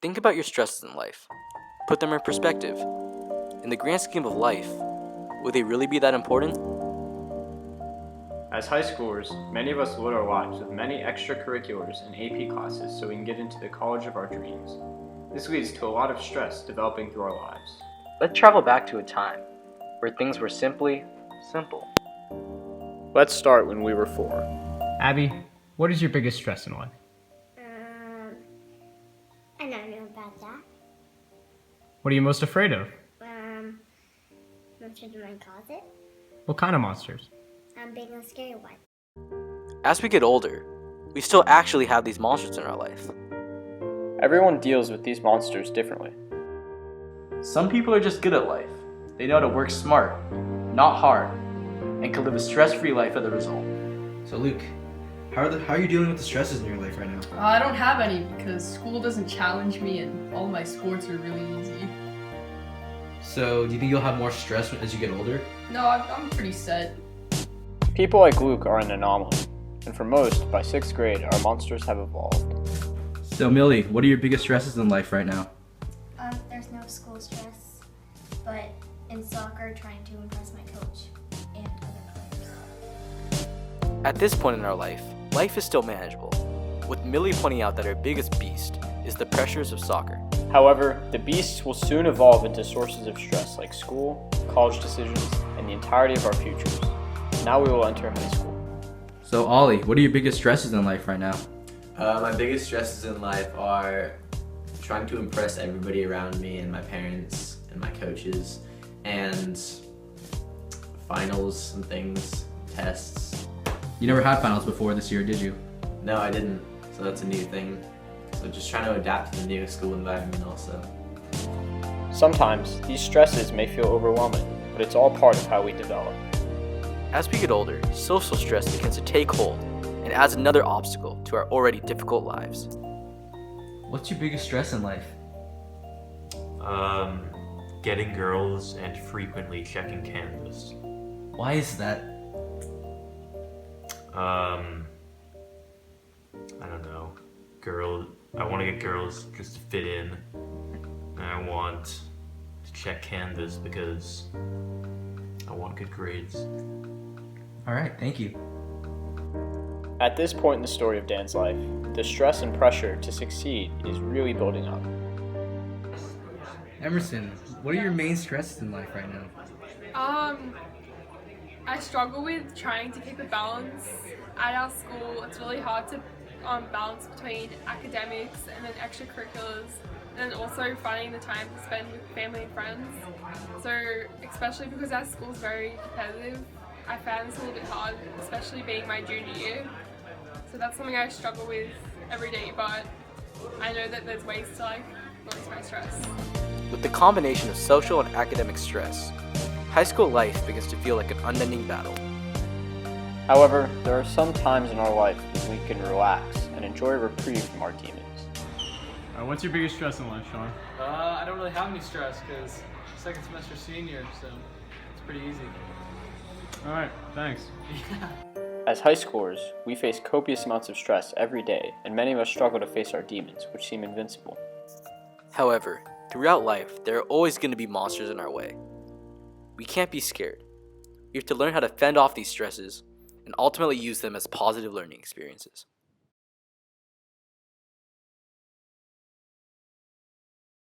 Think about your stresses in life. Put them in perspective. In the grand scheme of life, would they really be that important? As high schoolers, many of us load our lives with many extracurriculars and AP classes so we can get into the college of our dreams. This leads to a lot of stress developing through our lives. Let's travel back to a time where things were simply simple. Let's start when we were 4. Abby, what is your biggest stress in life? I don't know about that. What are you most afraid of? Monsters in my closet. What kind of monsters? Being a scary one. As we get older, we still actually have these monsters in our life. Everyone deals with these monsters differently. Some people are just good at life. They know how to work smart, not hard, and can live a stress-free life as a result. So Luke, how are you dealing with the stresses in your life right now? I don't have any because school doesn't challenge me and all my sports are really easy. So do you think you'll have more stress as you get older? No, I'm pretty set. People like Luke are an anomaly, and for most, by 6th grade, our monsters have evolved. So Millie, what are your biggest stresses in life right now? There's no school stress, but in soccer, trying to impress my coach and other players. At this point in our life is still manageable, with Millie pointing out that her biggest beast is the pressures of soccer. However, the beasts will soon evolve into sources of stress like school, college decisions, and the entirety of our futures. Now we will enter high school. So Ollie, what are your biggest stresses in life right now? My biggest stresses in life are trying to impress everybody around me and my parents and my coaches, and finals and things, tests. You never had finals before this year, did you? No, I didn't, so that's a new thing. So just trying to adapt to the new school environment also. Sometimes, these stresses may feel overwhelming, but it's all part of how we develop. As we get older, social stress begins to take hold and adds another obstacle to our already difficult lives. What's your biggest stress in life? Getting girls and frequently checking Canvas. Why is that? I don't know. I want to get girls just to fit in, and I want to check Canvas because I want good grades. All right, thank you. At this point in the story of Dan's life, the stress and pressure to succeed is really building up. Emerson, what are your main stresses in life right now? I struggle with trying to keep a balance at our school. It's really hard to balance between academics and then extracurriculars, and then also finding the time to spend with family and friends. So especially because our school's very competitive, I found this a little bit hard, especially being my junior year. So that's something I struggle with every day, but I know that there's ways to release my stress. With the combination of social and academic stress, high school life begins to feel like an unending battle. However, there are some times in our life when we can relax and enjoy a reprieve from our demons. What's your biggest stress in life, Sean? I don't really have any stress because second semester senior, so it's pretty easy. All right, thanks. As high schoolers, we face copious amounts of stress every day, and many of us struggle to face our demons, which seem invincible. However, throughout life, there are always going to be monsters in our way. We can't be scared. We have to learn how to fend off these stresses and ultimately use them as positive learning experiences.